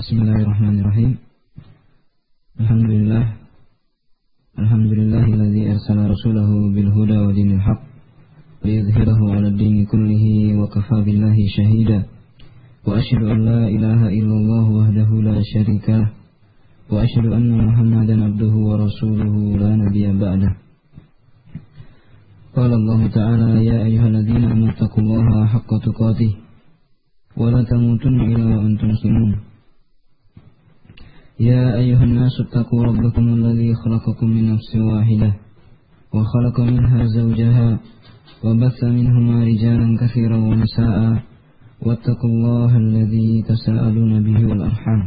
Bismillahirrahmanirrahim. Alhamdulillahilladzi arsala rasulahu bil huda wa dinil haqq liyudhhirahu 'ala ad-dini kullihi wa kafaa billahi shahida. Wa asyhadu an la ilaha illallah wahdahu la syarika lah wa asyhadu anna Muhammadan abduhu wa rasuluhu la nabiyya ba'dah. Qala Allah ta'ala ya ayyuhalladzina amanu taqullaha haqqa tuqatih wa la tamutunna illa wa antum muslimun. يا أيها الناس اتقوا ربكم الذي خلقكم من نفس واحدة وخلق منها زوجها وبث منهما رجالا كثيرا ونساء واتقوا الله الذي تساءلون به والأرحام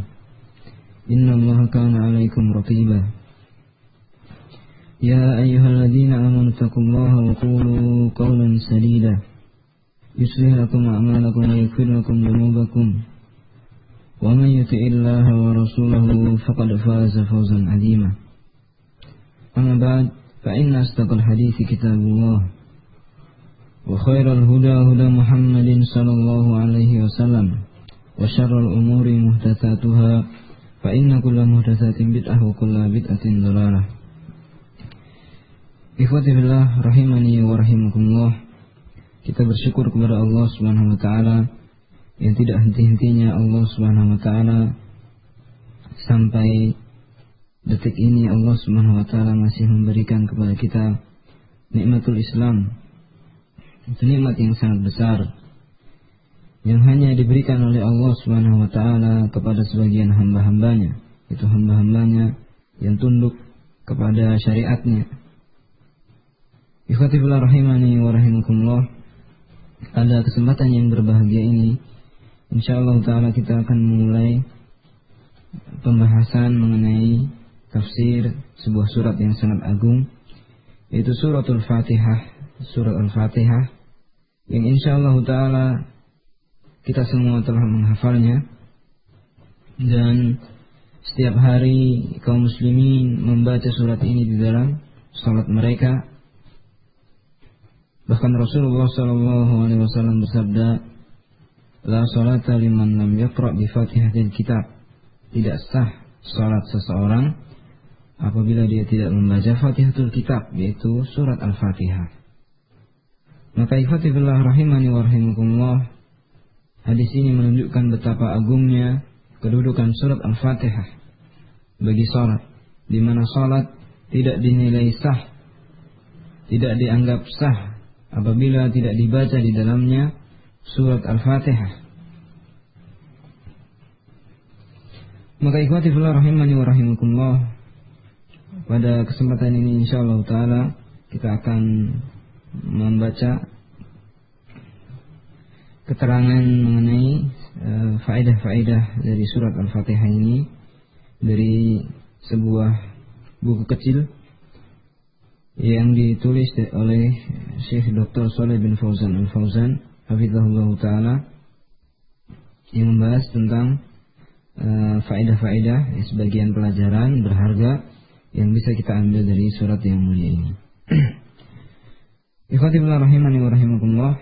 إن الله كان عليكم رقيبا يا أيها الذين آمنوا اتقوا الله وقولوا قولا سديدا يصلح لكم أعمالكم ويغفر لكم ذنوبكم ومن يطع الله ورسوله فقد فاز فوزا عظيما. أما بعد فإن أصدق الحديث كتاب الله وخير الهدى هدى محمد صلى الله عليه وسلم وشر الأمور محدثاتها فإن كل محدثة بدعة وكل بدعة ضلالة. Ikhwati fillah rahimani wa rahimakumullah. Kita bersyukur kepada Allah Subhanahu wa taala yang tidak henti-hentinya Allah Subhanahu wa taala sampai detik ini. Allah Subhanahu wa taala masih memberikan kepada kita nikmatul Islam. Itu nikmat yang sangat besar yang hanya diberikan oleh Allah Subhanahu wa taala kepada sebagian hamba-hambanya. Itu hamba-hambanya yang tunduk kepada syariatnya. Ikhwati fillah rahimani wa rahimakumullah. Pada kesempatan yang berbahagia ini InsyaAllah ta'ala kita akan memulai pembahasan mengenai tafsir sebuah surat yang sangat agung, yaitu suratul Fatihah, surat Al-Fatihah, yang insyaAllah ta'ala kita semua telah menghafalnya. Dan setiap hari kaum muslimin membaca surat ini di dalam salat mereka. Bahkan Rasulullah SAW bersabda, La salata liman lam yaqra' bi Fatihatil Kitab. Tidak sah salat seseorang apabila dia tidak membaca Fatihatul Kitab, yaitu surat Al-Fatihah. Maka ikhwati fillah rahimani wa rahimakumullah, hadis ini menunjukkan betapa agungnya kedudukan surat Al-Fatihah bagi salat, di mana salat tidak dinilai sah, tidak dianggap sah apabila tidak dibaca di dalamnya surat Al-Fatihah. Maka ikhwati fillah rahimani wa rahimakumullah, pada kesempatan ini insyaallah taala kita akan membaca keterangan mengenai faedah-faedah dari surat Al-Fatihah ini dari sebuah buku kecil yang ditulis oleh Syekh Dr. Shalih bin Fauzan Al-Fauzan hafizahullah ta'ala, yang membahas tentang faedah-faedah, sebagian pelajaran berharga yang bisa kita ambil dari surat yang mulia ini. Ikhwati fillah rahimani wa rahimakumullah,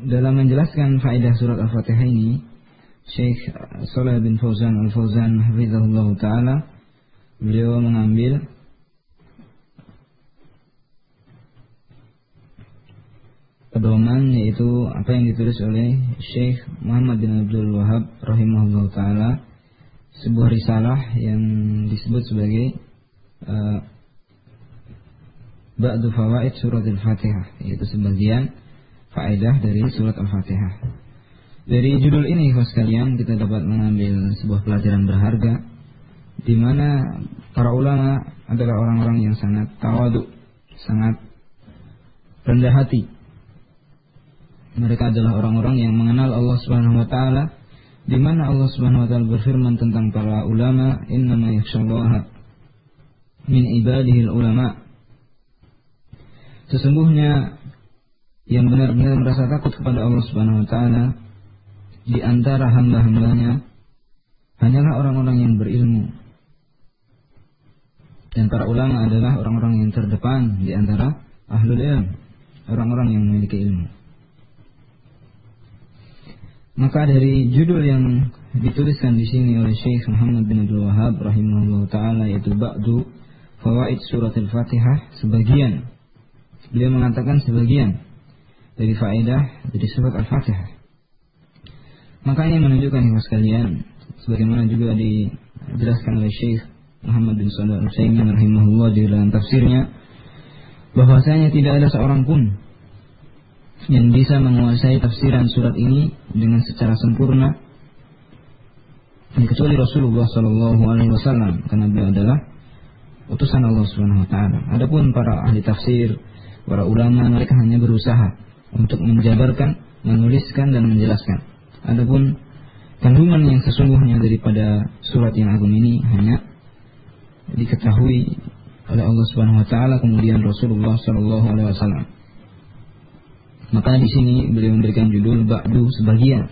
dalam menjelaskan faedah surat Al-Fatihah ini, Syekh Shalih bin Fauzan Al-Fauzan hafizahullah ta'ala, beliau mengambil pedoman, yaitu apa yang ditulis oleh Syekh Muhammad bin Abdul Wahhab rahimahullah ta'ala, sebuah risalah yang disebut sebagai Ba'du Fawaid Surat Al-Fatihah, yaitu sebagian faedah dari surat Al-Fatihah. Dari judul ini kawan sekalian kita dapat mengambil sebuah pelajaran berharga, di mana para ulama adalah orang-orang yang sangat tawadu, sangat rendah hati. Mereka adalah orang-orang yang mengenal Allah Subhanahu wa taala, di mana Allah Subhanahu wa taala berfirman tentang para ulama, innama yakhshallaha min ibadihil ulama. Sesungguhnya yang benar-benar merasa takut kepada Allah Subhanahu wa taala di antara hamba-hambanya hanyalah orang-orang yang berilmu. Dan para ulama adalah orang-orang yang terdepan di antara ahlul ilm, orang-orang yang memiliki ilmu. Maka dari judul yang dituliskan di sini oleh Syekh Muhammad bin Abdul Wahhab rahimahullah taala, yaitu Ba'du Fawaid Surat Al-Fatihah, sebagian, beliau mengatakan sebagian dari faedah dari surat Al-Fatihah. Maka ini menunjukkan kepada sekalian, sebagaimana juga dijelaskan oleh Syekh Muhammad bin Shalih Al-Utsaimin rahimahullah di dalam tafsirnya, bahwasanya tidak ada seorang pun yang bisa menguasai tafsiran surat ini dengan secara sempurna kecuali Rasulullah Sallallahu Alaihi Wasallam, karena beliau adalah utusan Allah Subhanahu Wa Taala. Adapun para ahli tafsir, para ulama, mereka hanya berusaha untuk menjabarkan, menuliskan dan menjelaskan. Adapun kandungan yang sesungguhnya daripada surat yang agung ini hanya diketahui oleh Allah Subhanahu Wa Taala, kemudian Rasulullah Sallallahu Alaihi Wasallam. Maka di sini beliau memberikan judul Ba'du, sebagian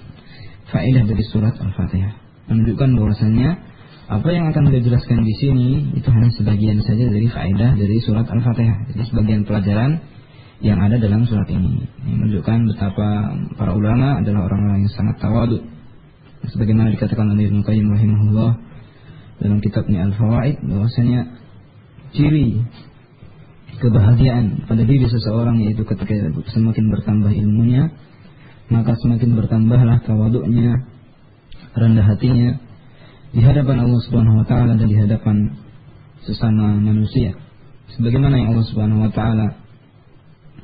faedah dari surat Al-Fatihah, menunjukkan bahwasanya apa yang akan beliau jelaskan di sini itu hanya sebagian saja dari faedah dari surat Al-Fatihah. Jadi sebagian pelajaran yang ada dalam surat ini. Ini menunjukkan betapa para ulama adalah orang-orang yang sangat tawadhu. Sebagaimana dikatakan oleh Ibnu Qayyim rahimahullah dalam kitabnya Al-Fawaid, bahwasanya ciri kebahagiaan pada diri seseorang yaitu ketika semakin bertambah ilmunya, maka semakin bertambahlah tawadhu'nya, rendah hatinya di hadapan Allah Subhanahu wa taala dan di hadapan sesama manusia. Sebagaimana yang Allah Subhanahu wa taala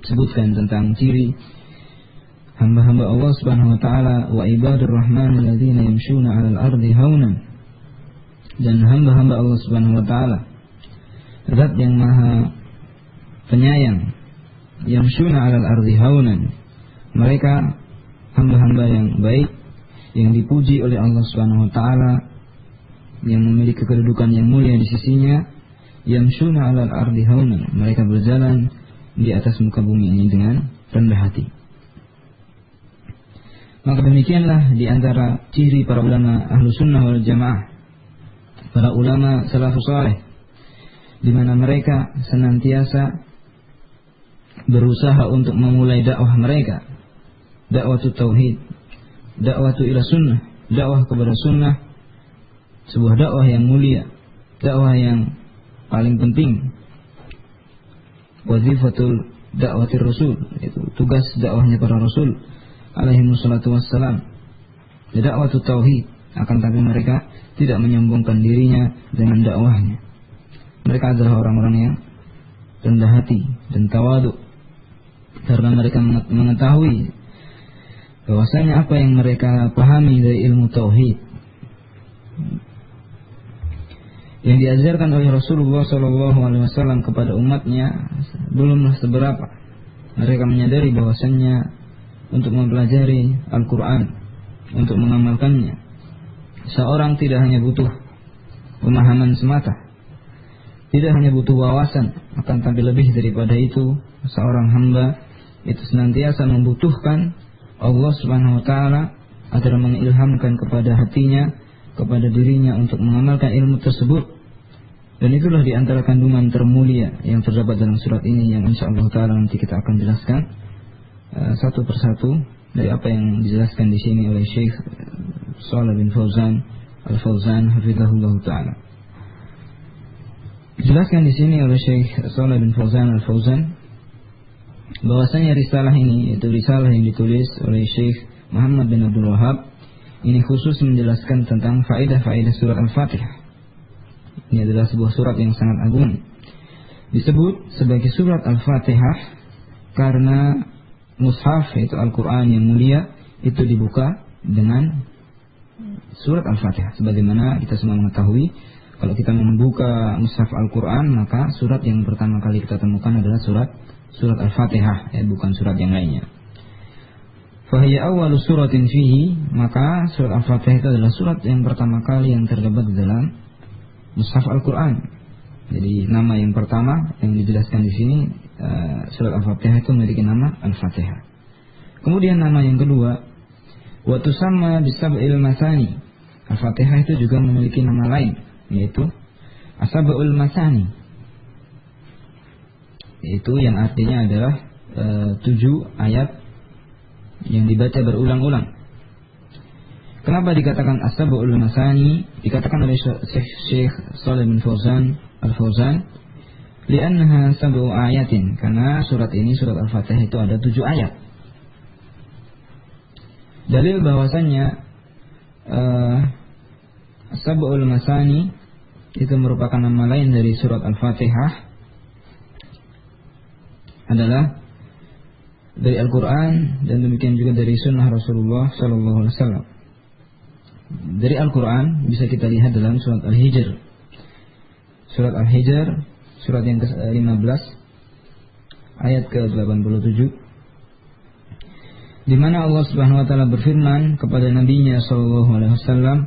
sebutkan tentang ciri hamba-hamba Allah Subhanahu wa taala, wa ibadur rahmanil ladzina yamshuna 'alal ardi haunan, dan hamba-hamba Allah Subhanahu wa taala zat yang maha penyayang, yamshuna 'alal ardi haunan, mereka hamba-hamba yang baik yang dipuji oleh Allah Subhanahu wa taala, yang memiliki kedudukan yang mulia di sisinya. Yamshuna 'alal ardi haunan, mereka berjalan di atas muka bumi ini dengan rendah hati. Maka demikianlah di antara ciri para ulama Ahlus Sunnah wal Jamaah, para ulama salafus saleh, di mana mereka senantiasa berusaha untuk memulai dakwah mereka, dakwah tauhid, dakwah ila sunnah, dakwah kepada sunnah, sebuah dakwah yang mulia, dakwah yang paling penting. Wazifatul da'watir rasul, itu tugas dakwahnya para rasul alaihi wassalatu wassalam, dakwah tauhid. Akan tapi mereka tidak menyombongkan dirinya dengan dakwahnya. Mereka adalah orang-orang yang rendah hati dan tawadhu, karena mereka mengetahui bahwasanya apa yang mereka pahami dari ilmu tauhid yang diajarkan oleh Rasulullah SAW kepada umatnya belumlah seberapa. Mereka menyadari bahwasanya untuk mempelajari Al-Quran, untuk mengamalkannya, seorang tidak hanya butuh pemahaman semata, tidak hanya butuh wawasan, akan tapi lebih daripada itu, seorang hamba itu senantiasa membutuhkan Allah Subhanahu wa taala agar mengilhamkan kepada hatinya, kepada dirinya untuk mengamalkan ilmu tersebut. Dan itulah di antara kandungan termulia yang terdapat dalam surat ini, yang insyaallah taala nanti kita akan jelaskan satu persatu dari apa yang dijelaskan di sini oleh Syekh Shalih bin Fauzan Al-Fauzan hafizahullah taala. Dijelaskan di sini oleh Syekh Shalih bin Fauzan Al-Fauzan bahwasanya risalah ini, yaitu risalah yang ditulis oleh Syekh Muhammad bin Abdul Wahhab, ini khusus menjelaskan tentang faedah-faedah surat Al-Fatihah. Ini adalah sebuah surat yang sangat agung. Disebut sebagai surat Al-Fatihah karena mushaf, yaitu Al-Quran yang mulia, itu dibuka dengan surat Al-Fatihah. Sebagaimana kita semua mengetahui, kalau kita membuka mushaf Al-Quran, maka surat yang pertama kali kita temukan adalah surat Al-Fatihah, bukan surat yang lainnya. Fahiya awwalu suratin fihi, maka surat Al-Fatihah itu adalah surat yang pertama kali yang terdapat di dalam mushaf Al-Quran. Jadi nama yang pertama yang dijelaskan di sini, surat Al-Fatihah itu memiliki nama Al-Fatihah. Kemudian nama yang kedua, wa tusamma bisab'il masani. Al-Fatihah itu juga memiliki nama lain, yaitu As-Sab'ul Masani, yaitu yang artinya adalah 7 ayat yang dibaca berulang-ulang. Kenapa dikatakan as-sab'ul masani? Dikatakan oleh Syekh Shalih bin Fauzan Al-Fauzan, li'annaha sab'u ayatin, karena surat ini, surat Al-Fatihah itu ada 7 ayat. Dalil bahwasannya as-sab'ul masani itu merupakan nama lain dari surat Al-Fatihah adalah dari Al-Quran dan demikian juga dari sunnah Rasulullah Sallallahu Alaihi Wasallam. Dari Al-Quran bisa kita lihat dalam surat Al-Hijr. Surat Al-Hijr, surat yang ke-15 ayat ke-87, di mana Allah Subhanahu wa taala berfirman kepada nabinya sallallahu alaihi wasallam,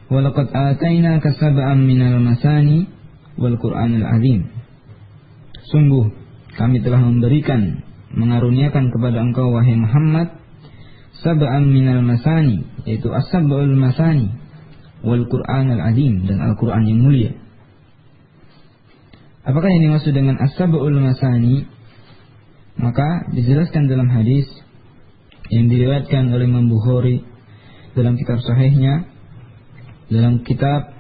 "Wa laqad atainaka sab'an minal masani wal Qur'anil 'azim." Sungguh kami telah mengaruniakan kepada engkau wahai Muhammad sab'an minal masani, yaitu as-sab'ul masani wal Qur'anil 'azim, dan Al-Qur'an yang mulia. Apakah yang dimaksud dengan as-sab'ul masani? Maka dijelaskan dalam hadis yang diriwayatkan oleh Imam Bukhari dalam kitab sahihnya, dalam kitab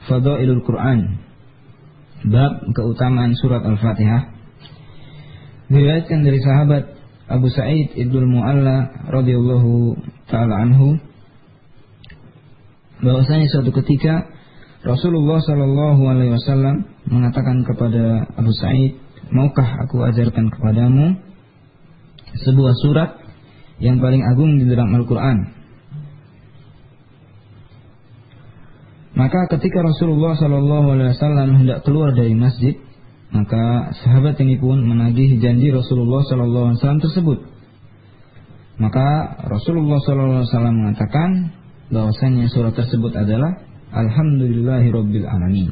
Fadailul Quran, bab keutamaan surat Al-Fatihah. Diriwayatkan dari sahabat Abu Sa'id Ibnul Mu'alla radhiyallahu ta'ala anhu, bahwasanya suatu ketika Rasulullah sallallahu alaihi wasallam mengatakan kepada Abu Sa'id, "Maukah aku ajarkan kepadamu sebuah surat yang paling agung di dalam Al-Quran?" Maka ketika Rasulullah sallallahu alaihi wasallam hendak keluar dari masjid, maka sahabat ini pun menagih janji Rasulullah sallallahu alaihi wasallam tersebut. Maka Rasulullah sallallahu alaihi wasallam mengatakan bahwasanya surat tersebut adalah Alhamdulillahirabbil alamin.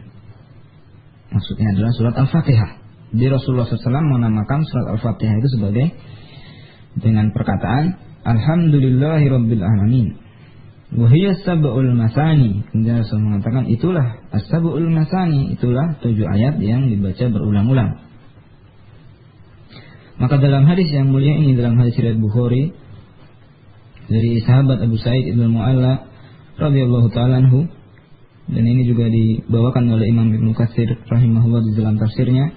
Maksudnya adalah surat Al-Fatihah. Di Rasulullah SAW menamakan surat Al-Fatihah itu sebagai dengan perkataan Alhamdulillahirabbil alamin. Wa hiya sab'ul masani. Kemudian Rasul mengatakan itulah as-sab'ul masani, itulah 7 ayat yang dibaca berulang-ulang. Maka dalam hadis yang mulia ini, dalam hadis riwayat Bukhari dari sahabat Abu Sa'id Ibnul Mu'alla radhiyallahu ta'ala anhu, dan ini juga dibawakan oleh Imam Ibnu Katsir rahimahullah di dalam tafsirnya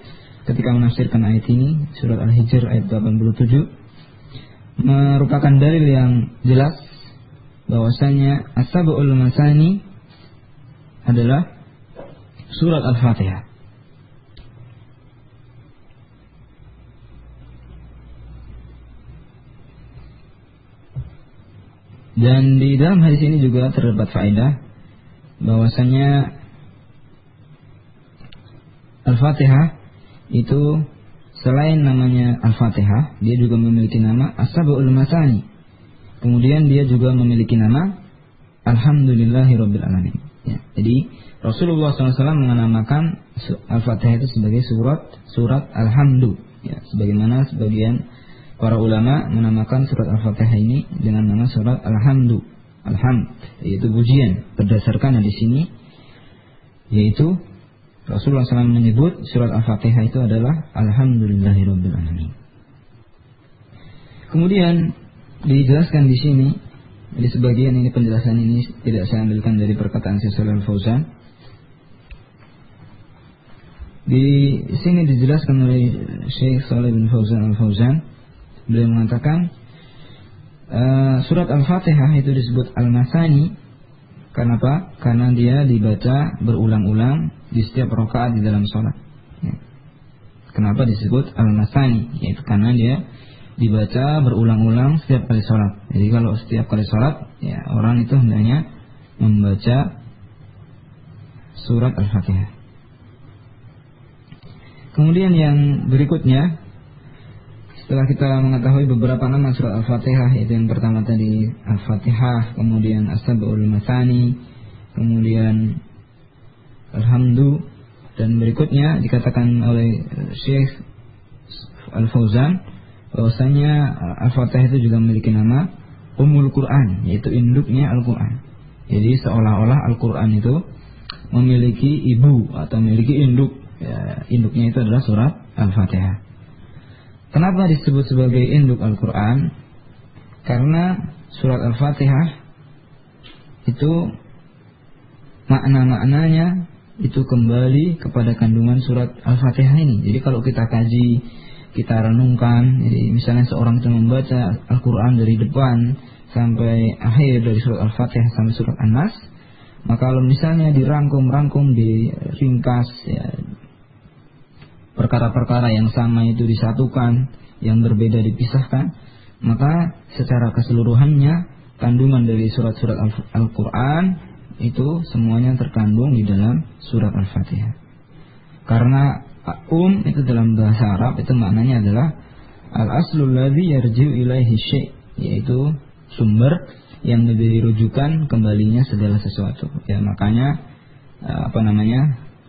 ketika menafsirkan ayat ini, surat Al-Hijr ayat 87, merupakan dalil yang jelas bahwasanya as-sab'ul masani adalah surat Al-Fatihah. Dan di dalam hadis ini juga terdapat faedah bahwasanya Al-Fatihah itu selain namanya Al-Fatihah, dia juga memiliki nama As-Sab'ul Masani. Kemudian dia juga memiliki nama Alhamdulillahirabbil alamin. Ya, jadi Rasulullah SAW menamakan Al-Fatihah itu sebagai surat Alhamdu. Ya, sebagaimana sebagian para ulama menamakan surat Al-Fatihah ini dengan nama surat Alhamdu. Alhamd, yaitu pujian, berdasarkan di sini, yaitu Rasulullah SAW menyebut surat Al-Fatihah itu adalah Alhamdulillahirabbil alamin. Kemudian dijelaskan di sini, di sebagian ini penjelasan ini tidak saya ambilkan dari perkataan Syekh Shalih Al-Fauzan. Di sini dijelaskan oleh Syekh Shalih bin Fauzan Al-Fauzan, beliau mengatakan surat Al-Fatihah itu disebut Al-Masani. Kenapa? Karena dia dibaca berulang-ulang di setiap rakaat di dalam sholat. Ya. Kenapa disebut Al-Masani? Yaitu karena dia dibaca berulang-ulang setiap kali sholat. Jadi kalau setiap kali sholat, ya orang itu hendaknya membaca surat Al-Fatihah. Kemudian yang berikutnya, setelah kita mengetahui beberapa nama surat Al-Fatihah, yaitu yang pertama tadi Al-Fatihah, kemudian As-Sab'ul Masani, kemudian Alhamdu, dan berikutnya dikatakan oleh Syekh Al-Fauzan bahwasanya Al-Fatihah itu juga memiliki nama Ummul Quran, yaitu induknya Al-Quran. Jadi seolah-olah Al-Quran itu memiliki ibu atau memiliki induk. Ya, induknya itu adalah surat Al-Fatihah. Kenapa disebut sebagai induk Al-Quran? Karena surat Al-Fatihah itu makna-maknanya itu kembali kepada kandungan surat Al-Fatihah ini. Jadi kalau kita kaji, kita renungkan, jadi misalnya seorang itu membaca Al-Quran dari depan sampai akhir dari surat Al-Fatihah sampai surat An-Nas, maka kalau misalnya dirangkum, diringkas, ya, perkara-perkara yang sama itu disatukan, yang berbeda dipisahkan, maka secara keseluruhannya kandungan dari surat-surat Al-Quran itu semuanya terkandung di dalam surat Al-Fatihah. Karena itu dalam bahasa Arab itu maknanya adalah al-aslul ladzi yarji'u ilaihi syai', yaitu sumber yang menjadi rujukan kembalinya segala sesuatu. Ya, makanya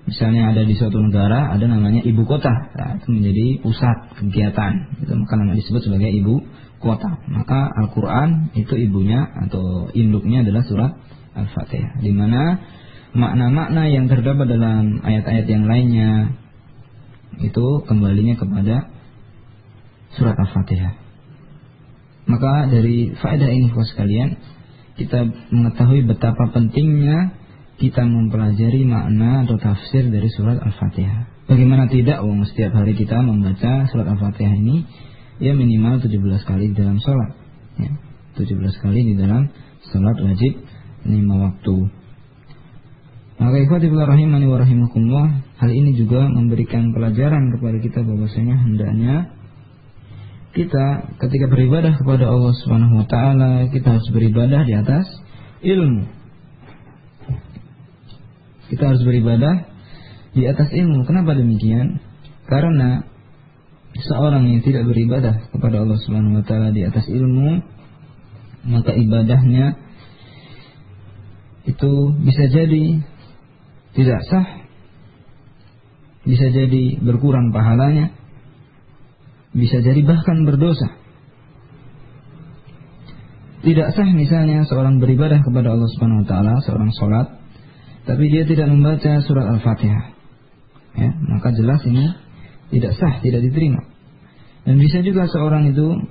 misalnya ada di suatu negara ada namanya ibu kota, itu menjadi pusat kegiatan. Itu maka namanya disebut sebagai ibu kota. Maka Al-Qur'an itu ibunya atau induknya adalah surat Al-Fatihah, di mana makna-makna yang terdapat dalam ayat-ayat yang lainnya itu kembalinya kepada surat Al-Fatihah. Maka dari faedah ini sekalian, kita mengetahui betapa pentingnya kita mempelajari makna atau tafsir dari surat Al-Fatihah. Bagaimana tidak, setiap hari kita membaca surat Al-Fatihah ini ya minimal 17 kali dalam sholat, ya, 17 kali di dalam sholat wajib 5 waktu. Maka ikhwati fillah rahimani wa rahimakumullah, hal ini juga memberikan pelajaran kepada kita bahwasanya hendaknya kita ketika beribadah kepada Allah Subhanahu wa taala, kita harus beribadah di atas ilmu. Kita harus beribadah di atas ilmu. Kenapa demikian? Karena seorang yang tidak beribadah kepada Allah Subhanahu wa taala di atas ilmu, maka ibadahnya itu bisa jadi tidak sah, bisa jadi berkurang pahalanya, bisa jadi bahkan berdosa. Tidak sah misalnya seorang beribadah kepada Allah Subhanahu wa taala, seorang sholat, tapi dia tidak membaca surat Al-Fatihah, ya, maka jelas ini tidak sah, tidak diterima. Dan bisa juga seorang itu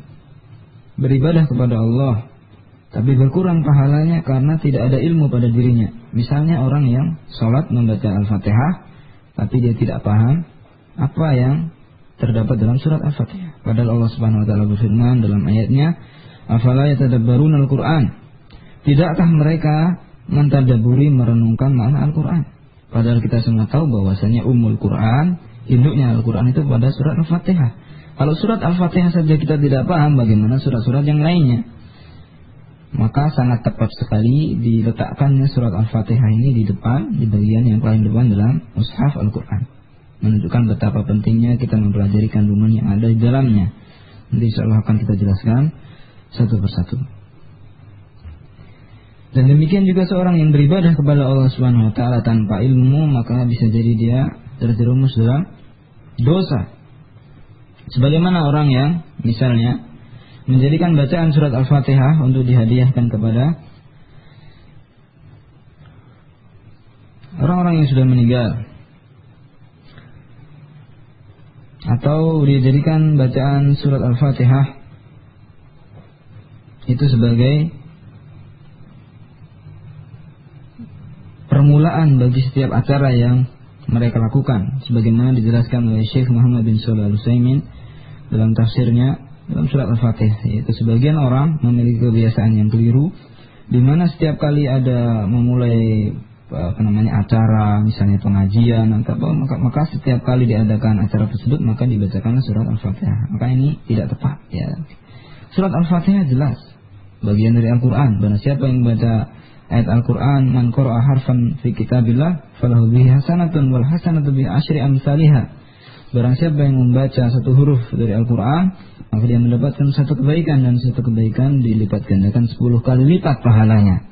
beribadah kepada Allah, tapi berkurang pahalanya karena tidak ada ilmu pada dirinya. Misalnya orang yang sholat membaca Al-Fatihah, tapi dia tidak paham apa yang terdapat dalam surat Al-Fatihah. Padahal Allah Subhanahu wa taala berfirman dalam ayatnya, "Afala yatadabbaruna al-Qur'an?" Tidakkah mereka mentadabburi, merenungkan makna Al-Qur'an? Padahal kita semua tahu bahwasanya Ummul Qur'an, induknya Al-Qur'an itu pada surat Al-Fatihah. Kalau surat Al-Fatihah saja kita tidak paham, bagaimana surat-surat yang lainnya? Maka sangat tepat sekali diletakkannya surat Al-Fatihah ini di depan, di bagian yang paling depan dalam mushaf Al-Quran, menunjukkan betapa pentingnya kita mempelajari kandungan yang ada di dalamnya. Nanti insyaallah akan kita jelaskan satu persatu. Dan demikian juga seorang yang beribadah kepada Allah Subhanahu wa taala tanpa ilmu, maka bisa jadi dia terjerumus dalam dosa. Sebagaimana orang yang misalnya menjadikan bacaan surat Al-Fatihah untuk dihadiahkan kepada orang-orang yang sudah meninggal, atau dia jadikan bacaan surat Al-Fatihah itu sebagai permulaan bagi setiap acara yang mereka lakukan, sebagaimana dijelaskan oleh Syekh Muhammad bin Shalih Al-Utsaimin dalam tafsirnya dalam surat Al-Fatihah. Yaitu sebagian orang memiliki kebiasaan yang keliru, di mana setiap kali ada memulai acara, misalnya pengajian atau apa, maka setiap kali diadakan acara tersebut maka dibacakan surat Al-Fatihah. Maka ini tidak tepat, ya. Surat Al-Fatihah jelas bagian dari Al-Quran. Barang siapa yang membaca ayat Al-Quran, man qara'a harfan fi kitabillah falahu bihi hasanatun wal hasanatu bi asyri amsalihha. Barang siapa yang membaca satu huruf dari Al-Quran, maka dia mendapatkan satu kebaikan, dan satu kebaikan dilipat gandakan 10 kali lipat pahalanya.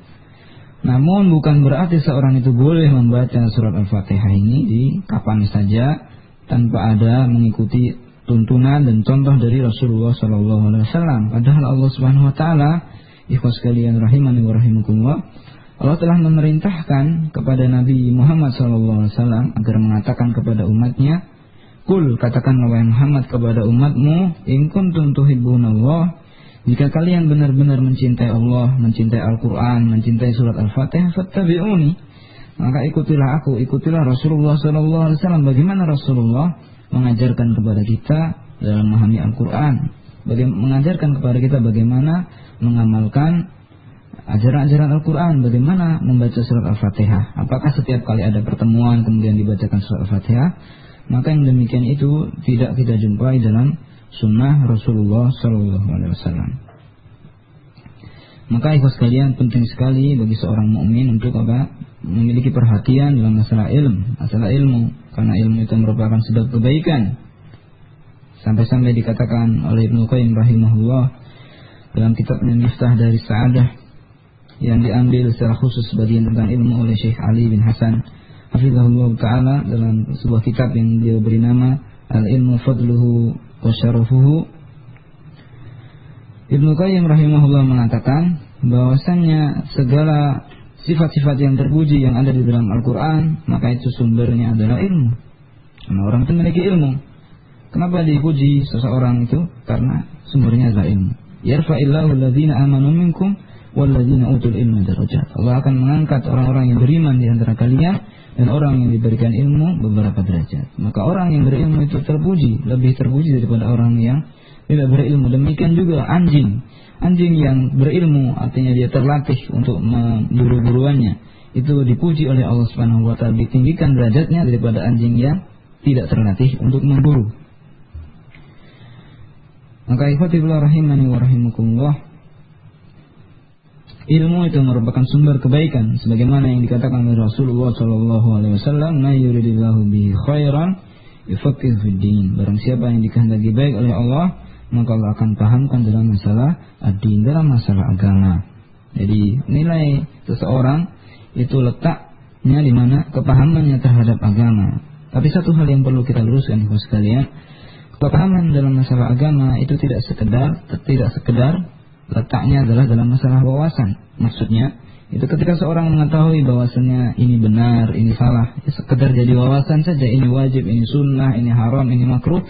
Namun bukan berarti seorang itu boleh membaca surat Al-Fatihah ini di kapan saja tanpa ada mengikuti tuntunan dan contoh dari Rasulullah SAW. Padahal Allah Subhanahu Wa Taala, ikhwas sekalian rahimani wa rahimakumullah, Allah telah memerintahkan kepada Nabi Muhammad SAW agar mengatakan kepada umatnya, "Qul, katakanlah wahai Muhammad kepada umatmu, in kuntum tuhibbunallah, Jika kalian benar-benar mencintai Allah, mencintai Al-Quran, mencintai surat Al-Fatihah, fattabi'uni, maka ikutilah aku, ikutilah Rasulullah SAW. Bagaimana Rasulullah mengajarkan kepada kita dalam memahami Al-Quran, mengajarkan kepada kita bagaimana mengamalkan ajaran-ajaran Al-Quran, bagaimana membaca surat Al-Fatihah. Apakah setiap kali ada pertemuan kemudian dibacakan surat Al-Fatihah? Maka yang demikian itu tidak kita jumpai dalam sunnah Rasulullah SAW. Maka ikhwas sekalian, penting sekali bagi seorang mukmin untuk memiliki perhatian dalam masalah ilmu, karena ilmu itu merupakan sebab kebaikan. Sampai-sampai dikatakan oleh Ibnu Qayyim rahimahullah dalam kitabnya Miftah dari Sa'adah, yang diambil secara khusus bagian tentang ilmu oleh Syekh Ali bin Hasan hafizahullah ta'ala, dalam sebuah kitab yang dia beri nama Al-Ilmu Fadluhu wa Syarafuhu. Ibnu Qayyim rahimahullah mengatakan bahwasannya segala sifat-sifat yang terpuji yang ada di dalam Al-Quran, maka itu sumbernya adalah ilmu. Karena orang itu memiliki ilmu. Kenapa dipuji seseorang itu? Karena sumbernya adalah ilmu. Yarfa'illahu alladhina amanu minkum walladzina utul ilma darajat. Allah akan mengangkat orang-orang yang beriman di antara kalian dan orang yang diberikan ilmu beberapa derajat. Maka orang yang berilmu itu terpuji, lebih terpuji daripada orang yang tidak berilmu. Demikian juga anjing yang berilmu, artinya dia terlatih untuk memburu buruannya, itu dipuji oleh Allah Subhanahu wa taala, ditinggikan derajatnya daripada anjing yang tidak terlatih untuk memburu. Maka ikhwati fillah rahimani wa rahimakumullah, ilmu itu merupakan sumber kebaikan, sebagaimana yang dikatakan oleh Rasulullah SAW, "Ma yuridillahu bihi khairan yufaqihu fid din." Barang siapa yang dikehendaki baik oleh Allah, maka Allah akan pahamkan dalam masalah ad-din, dalam masalah agama. Jadi nilai seseorang itu letaknya di mana kepahamannya terhadap agama. Tapi satu hal yang perlu kita luruskan ikhwan sekalian, kepahaman dalam masalah agama itu tidak sekedar letaknya adalah dalam masalah wawasan. Maksudnya itu ketika seorang mengetahui bahwasannya ini benar, ini salah, sekedar jadi wawasan saja, ini wajib, ini sunnah, ini haram, ini makruh,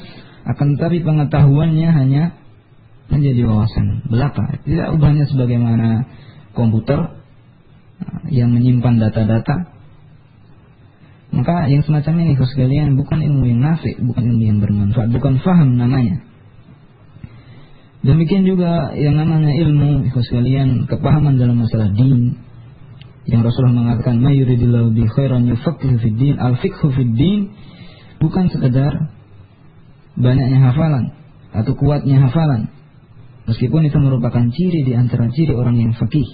akan tetapi pengetahuannya hanya menjadi wawasan belaka. Tidak ubahnya sebagaimana komputer yang menyimpan data-data. Maka yang semacam ini ikhwan sekalian bukan ilmu yang nafi', bukan ilmu yang bermanfaat, bukan faham namanya. Demikian juga yang namanya ilmu ikhwan sekalian, kepahaman dalam masalah din, yang Rasulullah mengatakan ma yuridillahu bi khairan yufaqihu fid din, al-fiqhu fid din, bukan sekedar banyaknya hafalan atau kuatnya hafalan, meskipun itu merupakan ciri di antara ciri orang yang faqih,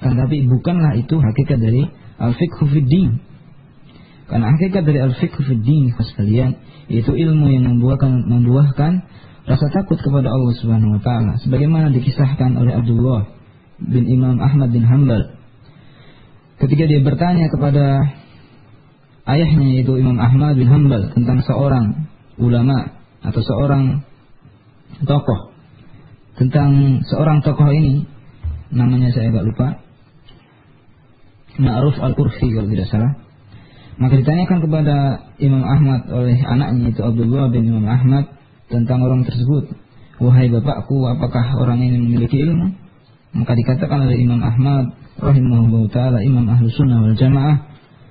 tetapi bukanlah itu hakikat dari al-fiqhu fid din. Karena hakikat dari al-fiqhu fid din sekalian itu ilmu yang membuahkan rasa takut kepada Allah Subhanahu wa taala, sebagaimana dikisahkan oleh Abdullah bin Imam Ahmad bin Hanbal ketika dia bertanya kepada ayahnya, yaitu Imam Ahmad bin Hanbal, tentang seorang ulama atau seorang tokoh, tentang seorang tokoh ini, namanya saya agak lupa, Ma'ruf al-Qurfi kalau tidak salah. Maka ditanyakan kepada Imam Ahmad oleh anaknya, itu Abdullah bin Imam Ahmad, tentang orang tersebut, wahai bapakku, apakah orang ini memiliki ilmu? Maka dikatakan oleh Imam Ahmad rahimahullah ta'ala, Imam Ahlus Sunnah wal Jamaah,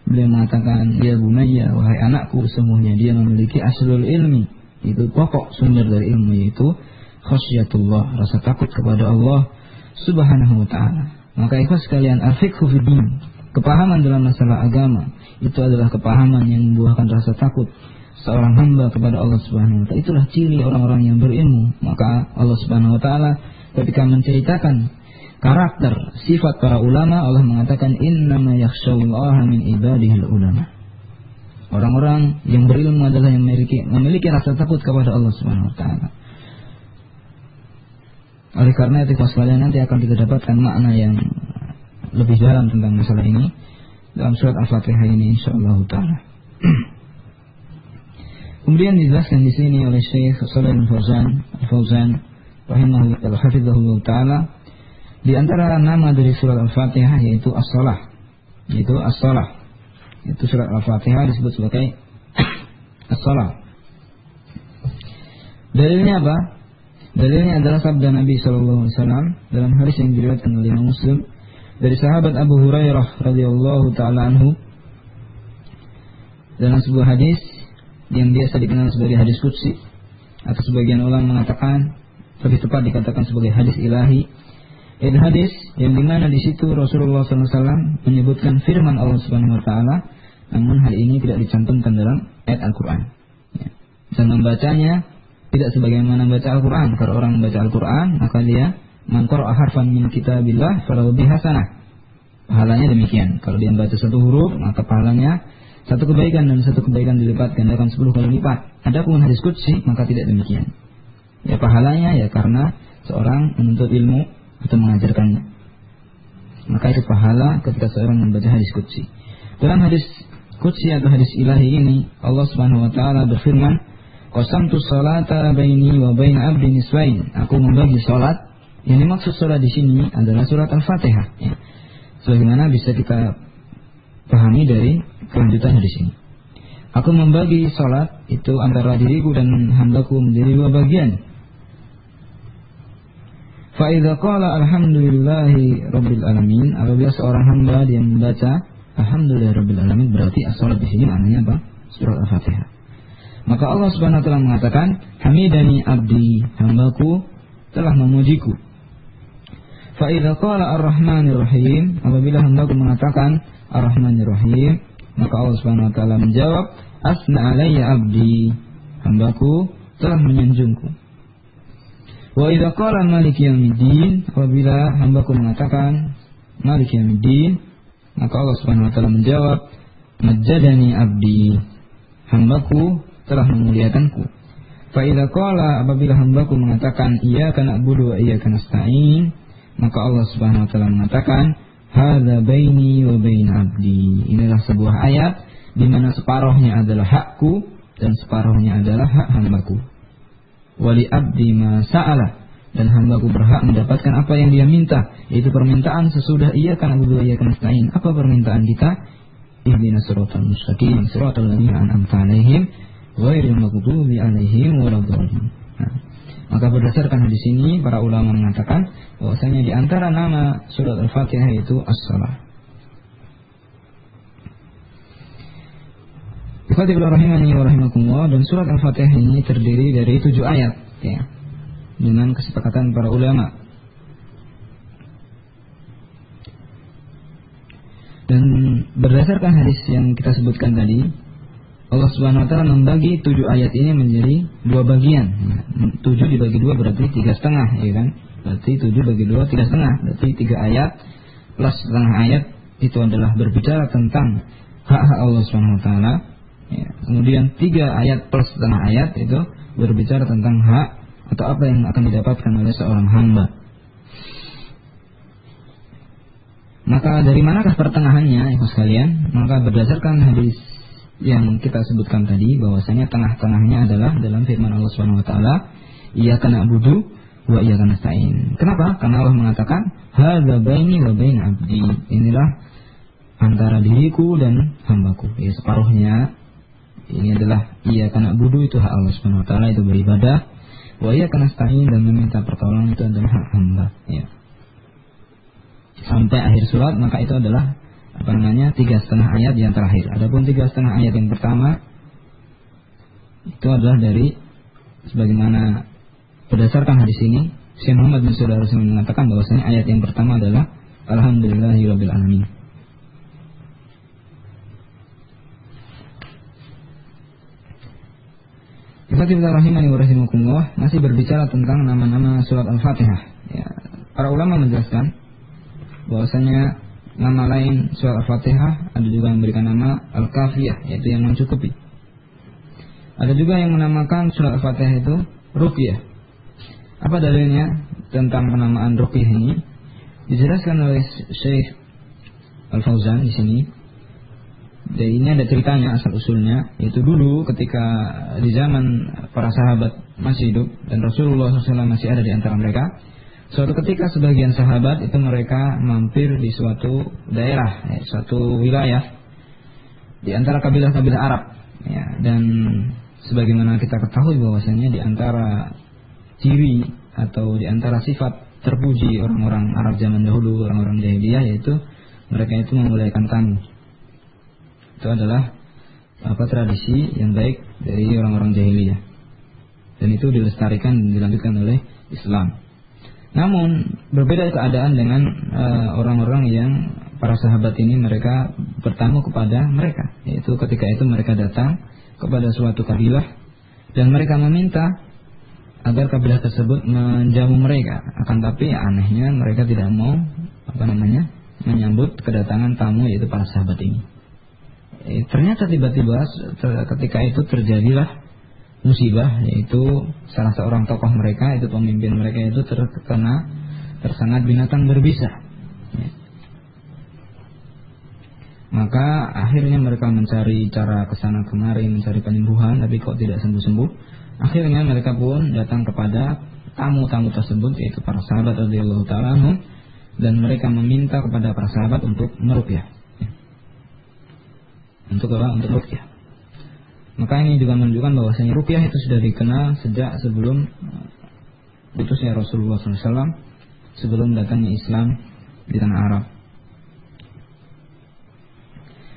beliau mengatakan, ya bunayya, wahai anakku, sesungguhnya dia memiliki aslul ilmi, itu pokok sumber dari ilmu, yaitu khasyatullah, rasa takut kepada Allah Subhanahu wa ta'ala. Maka ikhwan sekalian, al-fiqhu fid din, kepahaman dalam masalah agama, itu adalah kepahaman yang membuahkan rasa takut seorang hamba kepada Allah Subhanahu wa ta'ala. Itulah ciri orang-orang yang berilmu. Maka Allah Subhanahu wa ta'ala ketika menceritakan karakter sifat para ulama, Allah mengatakan innama yakhshallaha min ibadihil ulama. Orang-orang yang berilmu adalah yang memiliki rasa takut kepada Allah Subhanahu wa ta'ala. Oleh karena itu sekalian, nanti akan kita dapatkan makna yang lebih dalam tentang masalah ini dalam surat Al-Fatihah ini insyaallah taala. Kemudian dijelaskan di sini oleh Syekh Shalih bin Fauzan rahimahullah hafizahullah taala, di antara nama dari surat Al-Fatihah yaitu as-shalah. Itu surat Al-Fatihah disebut sebagai as-shalah. Dalilnya apa? Dalilnya adalah sabda Nabi SAW dalam hadis yang diriwayatkan oleh Imam Muslim dari sahabat Abu Hurairah radhiyallahu taala anhu, dalam sebuah hadis yang biasa dikenal sebagai hadis qudsi, atau sebagian ulama mengatakan lebih tepat dikatakan sebagai hadis ilahi. Ini hadis yang dimana di situ Rasulullah SAW menyebutkan firman Allah Subhanahu Wa Taala, namun hal ini tidak dicantumkan dalam ayat Al-Quran. Dan membacanya tidak sebagaimana baca Al-Quran. Kalau orang membaca Al-Quran, maka dia man qara'a harfan min kitabillah falahu bihi hasanah. Pahalanya demikian. Kalau dia membaca satu huruf, maka pahalanya satu kebaikan, dan satu kebaikan dilipat gandakan 10 kali lipat. Adapun hadis qudsi maka tidak demikian. Ya, pahalanya ya karena seorang menuntut ilmu atau mengajarkannya. Maka itu pahala ketika seorang membaca hadis qudsi. Dalam hadis qudsi atau hadis ilahi ini, Allah Subhanahu Wa Taala berfirman, qasamtu sholata baini wa baina abdi nisfain. Aku membagi salat. Yang dimaksud salat di sini adalah surat Al-Fatihah. Ya. Sebagaimana bisa kita pahami dari kelanjutan hadis ini. Aku membagi salat itu antara diriku dan hambaku menjadi dua bagian. Fa idza qala alhamdulillahi rabbil alamin, apabila seorang hamba dia membaca alhamdulillahirabbil alamin, berarti as-salat di sini maknanya apa? Surat Al-Fatihah. Maka Allah Subhanahu wa taala mengatakan, hamidani abdi, hambaku telah memujiku. Fa idza qala ar-rahmanir rahim, apabila hambaku mengatakan ar-rahmanir rahim, maka Allah Subhanahu wa taala menjawab, asna alayya abdi, hambaku telah menyanjungku. Wa idza qala maliki yaumiddin, apabila hambaku mengatakan maliki yaumiddin, maka Allah Subhanahu wa taala menjawab, majjadani abdi, hambaku telah memuliakanku. Fa idza qala, apabila hambaku mengatakan iyyaka na'budu wa iyyaka nasta'in, maka Allah Subhanahu wa taala mengatakan, hadza baini wa baina abdi. Inilah sebuah ayat di mana separuhnya adalah hakku dan separuhnya adalah hak hambaku. Wali abdi ma sa'alah, dan hambaku berhak mendapatkan apa yang dia minta, yaitu permintaan sesudah iyyaka na'budu wa iyyaka nasta'in. Apa permintaan kita? Ihdinas siratal mustaqim, siratal ladzina an'amta 'alaihim ghairil maghdubi 'alaihim waladdallin. Maka berdasarkan hadis ini para ulama mengatakan bahwasanya di antara nama surat Al-Fatihah itu as-salah. Ikhwatibillah rahimani wa rahimakumullah, dan surat Al-Fatihah ini terdiri dari 7 ayat ya, dengan kesepakatan para ulama. Dan berdasarkan hadis yang kita sebutkan tadi, Allah Subhanahu wa taala membagi 7 ayat ini menjadi 2 bagian. 7 dibagi 2 berarti 3,5, ya kan? Berarti 7 bagi 2 3,5, berarti 3 ayat plus setengah ayat itu adalah berbicara tentang hak-hak Allah Subhanahu wa taala. Ya, kemudian 3 ayat plus setengah ayat itu berbicara tentang hak atau apa yang akan didapatkan oleh seorang hamba. Maka dari manakah pertengahannya, ibu sekalian? Maka berdasarkan hadis yang kita sebutkan tadi, bahwasanya tengah-tengahnya adalah dalam firman Allah Subhanahu wa taala, iyyaka na'budu wa iyyaka nasta'in. Kenapa? Karena Allah mengatakan, hadza baini wa bain abdi. Inilah antara diriku dan hambaku. Ya, separuhnya ini adalah iyyaka na'budu, itu hak Allah Subhanahu wa taala, itu beribadah. Wa iyyaka nasta'in, dan meminta pertolongan itu adalah hak hamba, ya. Sampai akhir surat, maka itu adalah 3,5 ayat yang terakhir. Adapun 3,5 ayat yang pertama itu adalah dari sebagaimana berdasarkan hadis ini, Syekh Muhammad bin Shalih Al-Utsaimin mengatakan bahwasanya ayat yang pertama adalah alhamdulillahirabbil alamin. Ikhwatibillah rahimani wa rahimakumullah, masih berbicara tentang nama-nama surat Al-Fatihah. Ya, para ulama menjelaskan bahwasanya nama lain surat Al-Fatihah ada juga yang memberikan nama Al-Kafiyah, yaitu yang mencukupi. Ada juga yang menamakan surat Al-Fatihah itu Ruqyah. Apa dalilnya tentang penamaan Ruqyah ini? Dijelaskan oleh Syekh Al-Fauzan di sini. Dan ini ada ceritanya, asal usulnya, yaitu dulu ketika di zaman para sahabat masih hidup dan Rasulullah SAW masih ada di antara mereka. Suatu ketika sebagian sahabat itu mereka mampir di suatu daerah, suatu wilayah di antara kabilah-kabilah Arab, ya, dan sebagaimana kita ketahui bahwasanya di antara ciri atau di antara sifat terpuji orang-orang Arab zaman dahulu, orang-orang jahiliyah, yaitu mereka itu memuliakan tamu. Itu adalah tradisi yang baik dari orang-orang jahiliyah. Dan itu dilestarikan dan dilanjutkan oleh Islam. Namun berbeda keadaan dengan orang-orang yang para sahabat ini mereka bertamu kepada mereka, yaitu ketika itu mereka datang kepada suatu kabilah dan mereka meminta agar kabilah tersebut menjamu mereka. Akan tapi anehnya mereka tidak mau menyambut kedatangan tamu, yaitu para sahabat ini. Ternyata tiba-tiba ketika itu terjadilah musibah, yaitu salah seorang tokoh mereka, itu pemimpin mereka itu tersengat binatang berbisa. Maka akhirnya mereka mencari cara kesana kemari, mencari penyembuhan, tapi kok tidak sembuh-sembuh. Akhirnya mereka pun datang kepada tamu-tamu tersebut, yaitu para sahabat radhiyallahu ta'ala anhum, dan mereka meminta kepada para sahabat untuk meruqyah. Untuk ruqyah. Maka ini juga menunjukkan bahwasanya ruqyah itu sudah dikenal sejak sebelum utusnya Rasulullah SAW, sebelum datangnya Islam di tanah Arab.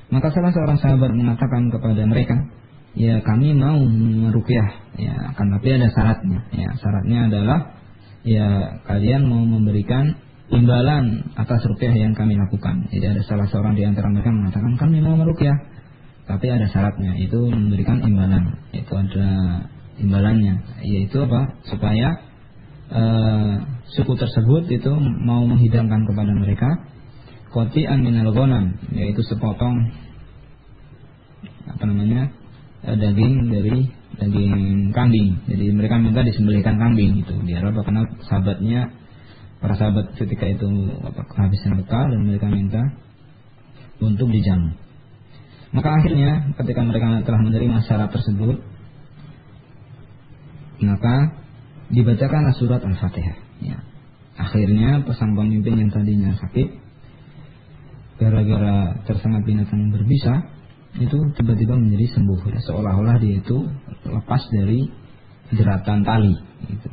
Maka salah seorang sahabat mengatakan kepada mereka, ya kami mau meruqyah, ya akan tapi ada syaratnya. Ya syaratnya adalah ya kalian mau memberikan imbalan atas ruqyah yang kami lakukan. Jadi ada salah seorang di antara mereka mengatakan kami mau meruqyah, tapi ada syaratnya, itu memberikan imbalan. Itu ada imbalannya, yaitu apa? Supaya suku tersebut itu mau menghidangkan kepada mereka qati'an minal ghanam, yaitu sepotong daging dari daging kambing. Jadi mereka minta disembelihkan kambing itu biar apa? Karena para sahabat ketika itu kehabisan bekal dan mereka minta untuk dijamu. Maka akhirnya ketika mereka telah menerima syarat tersebut, maka dibacakanlah surat Al-Fatihah. Ya. Akhirnya sang pemimpin yang tadinya sakit gara-gara tersengat binatang berbisa itu tiba-tiba menjadi sembuh. Ya, seolah-olah dia itu lepas dari jeratan tali. Gitu.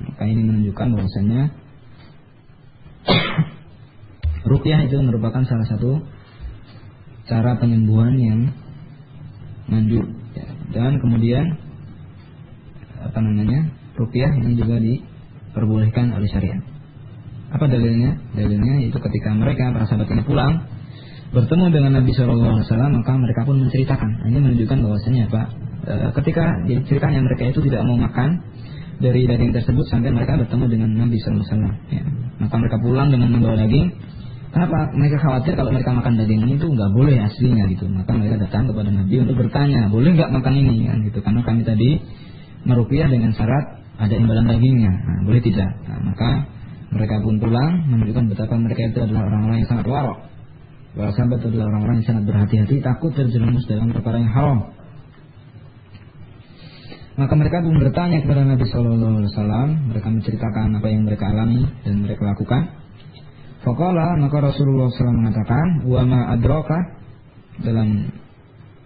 Maka ini menunjukkan bahwasanya ruqyah itu merupakan salah satu cara penyembuhan yang manjur, ya. Dan kemudian ruqyah ini juga diperbolehkan oleh syariat. Apa dalilnya? Dalilnya itu ketika mereka para sahabat ini pulang bertemu dengan Nabi SAW, maka mereka pun menceritakan. Ini menunjukkan bahwasanya ketika ceritanya mereka itu tidak mau makan dari daging tersebut sampai mereka bertemu dengan Nabi SAW. Ya. Maka mereka pulang dengan membawa daging. Kenapa? Mereka khawatir kalau mereka makan daging ini itu nggak boleh aslinya gitu. Maka mereka datang kepada Nabi untuk bertanya, boleh nggak makan ini kan gitu? Karena kami tadi meruqyah dengan syarat ada imbalan dagingnya. Nah, boleh tidak? Nah, maka mereka pun pulang menunjukkan betapa mereka itu adalah orang-orang yang sangat warok. Para sahabat adalah orang-orang yang sangat berhati-hati, takut terjerumus dalam perkara yang haram. Maka mereka pun bertanya kepada Nabi SAW. Mereka menceritakan apa yang mereka alami dan mereka lakukan. Faqala, maka Rasulullah SAW mengatakan, wa ma adraka, dalam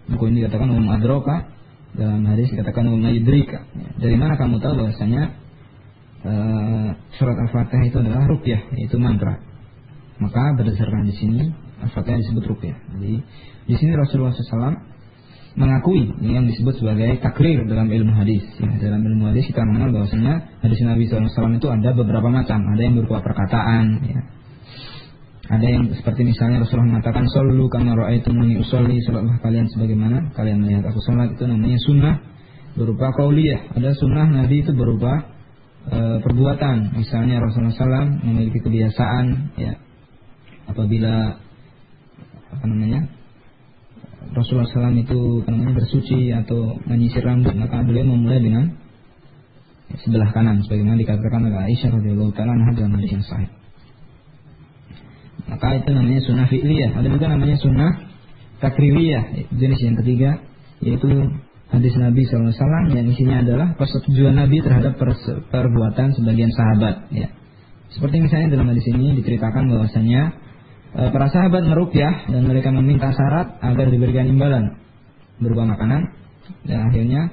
buku ini dikatakan wa ma adraka, dalam hadis dikatakan wa ma yudrika. Dari mana kamu tahu bahwasanya surat Al-Fatihah itu adalah ruqyah, yaitu mantra. Maka berdasarkan di sini Al-Fatihah disebut ruqyah. Jadi di sini Rasulullah SAW mengakui yang disebut sebagai takrir dalam ilmu hadis. Ya, dalam ilmu hadis kita mengenal bahwasanya hadis Nabi SAW itu ada beberapa macam. Ada yang berupa perkataan, ya. Ada yang seperti misalnya Rasulullah mengatakan sallu kama ra'aitumuni usolli, salatlah kalian sebagaimana kalian melihat aku salat, itu namanya sunnah berupa qauliyah. Ada sunnah Nabi itu berupa perbuatan. Misalnya Rasulullah SAW memiliki kebiasaan, ya, apabila Rasulullah SAW itu bersuci atau menyisir rambut, maka beliau memulai dengan sebelah kanan, sebagaimana dikatakan oleh Aisyah radhiyallahu ta'ala anha dalam hadis yang sahih. Maka itu namanya sunnah fi'liyah. Ada juga namanya sunnah takririyah. Jenis yang ketiga yaitu hadis Nabi SAW yang isinya adalah persetujuan Nabi terhadap perbuatan sebagian sahabat. Ya. Seperti misalnya dalam hadis ini diceritakan bahwasanya para sahabat meruqyah dan mereka meminta syarat agar diberikan imbalan berupa makanan, dan akhirnya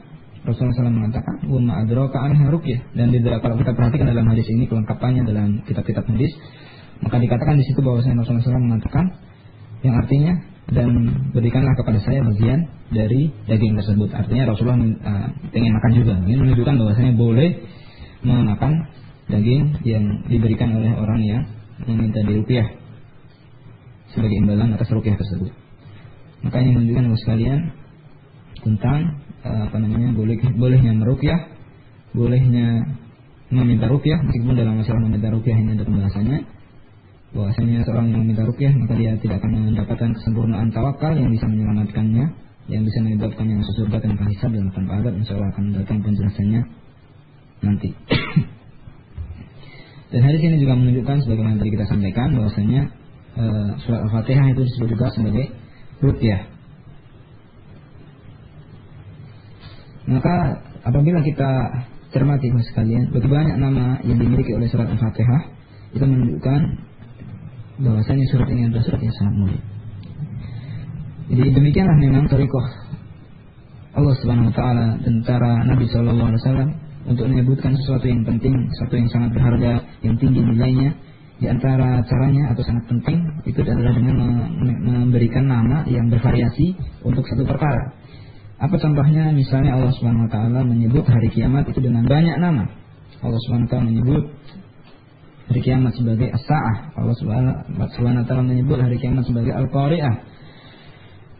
Rasulullah SAW mengatakan, "Wa ma adraka anha ruqyah." Dan kalau kita perhatikan dalam hadis ini kelengkapannya dalam kitab-kitab hadis, maka dikatakan di situ bahwasanya Rasulullah SAW mengatakan yang artinya, dan berikanlah kepada saya bagian dari daging tersebut. Artinya Rasulullah ingin makan juga. Ini menunjukkan bahwasanya boleh memakan daging yang diberikan oleh orang yang meminta diruqyah sebagai imbalan atas ruqyah tersebut. Maka ini menunjukkan bahwa sekalian tentang bolehnya meruqyah, bolehnya meminta ruqyah, meskipun dalam masalah meminta ruqyah ini ada pembahasannya. Bahwasanya seorang yang meminta ruqyah maka dia tidak akan mendapatkan kesempurnaan tawakal yang bisa menyelamatkannya, yang bisa menyebabkannya masuk surga tanpa hisab dan tanpa adab. Insyaallah akan datang penjelasannya nanti. Dan hadis ini juga menunjukkan sebagaimana tadi kita sampaikan bahwasanya surat Al-Fatihah itu disebut juga sebagai ruqyah. Maka apabila kita cermati sekalian, begitu banyak nama yang dimiliki oleh surat Al-Fatihah, itu menunjukkan bahwasanya surat ini adalah surat yang sangat mulia. Jadi demikianlah memang thariqah Allah Subhanahu wa taala dan cara Nabi sallallahu alaihi wasallam untuk menyebutkan sesuatu yang penting, sesuatu yang sangat berharga, yang tinggi nilainya. Di antara caranya atau sangat penting itu adalah dengan memberikan nama yang bervariasi untuk satu perkara. Apa contohnya? Misalnya Allah Subhanahu wa taala menyebut hari kiamat itu dengan banyak nama. Allah Subhanahu wa taala menyebut hari kiamat sebagai as-sa'ah. Allah Subhanahu wa taala menyebut hari kiamat sebagai al-qari'ah.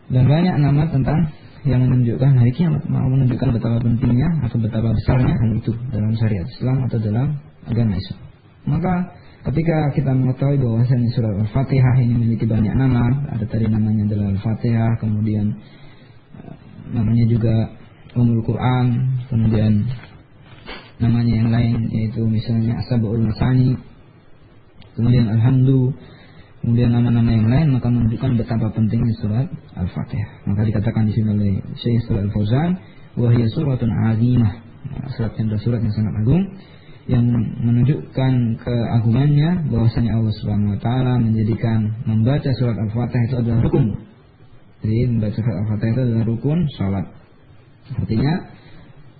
Dan banyak nama tentang yang menunjukkan hari kiamat, menunjukkan betapa pentingnya atau betapa besarnya hal itu dalam syariat Islam atau dalam agama Islam. Maka ketika kita mengetahui bahwasanya surat Al-Fatihah ini memiliki banyak nama, ada tadi namanya adalah Al-Fatihah, kemudian namanya juga Ummul Quran, kemudian namanya yang lain yaitu misalnya As-Sab'ul Masani, kemudian Alhamdu, kemudian nama-nama yang lain, maka menunjukkan betapa pentingnya surat Al-Fatihah. Maka dikatakan di sini oleh Syekh Shalih Al-Fauzan, wa hiya suratun 'azimah. Surat yang sangat agung yang menunjukkan keagungannya bahwasanya Allah Subhanahu wa taala menjadikan membaca surat Al-Fatihah itu adalah rukun. Jadi membaca surat Al-Fatihah itu adalah rukun salat. Artinya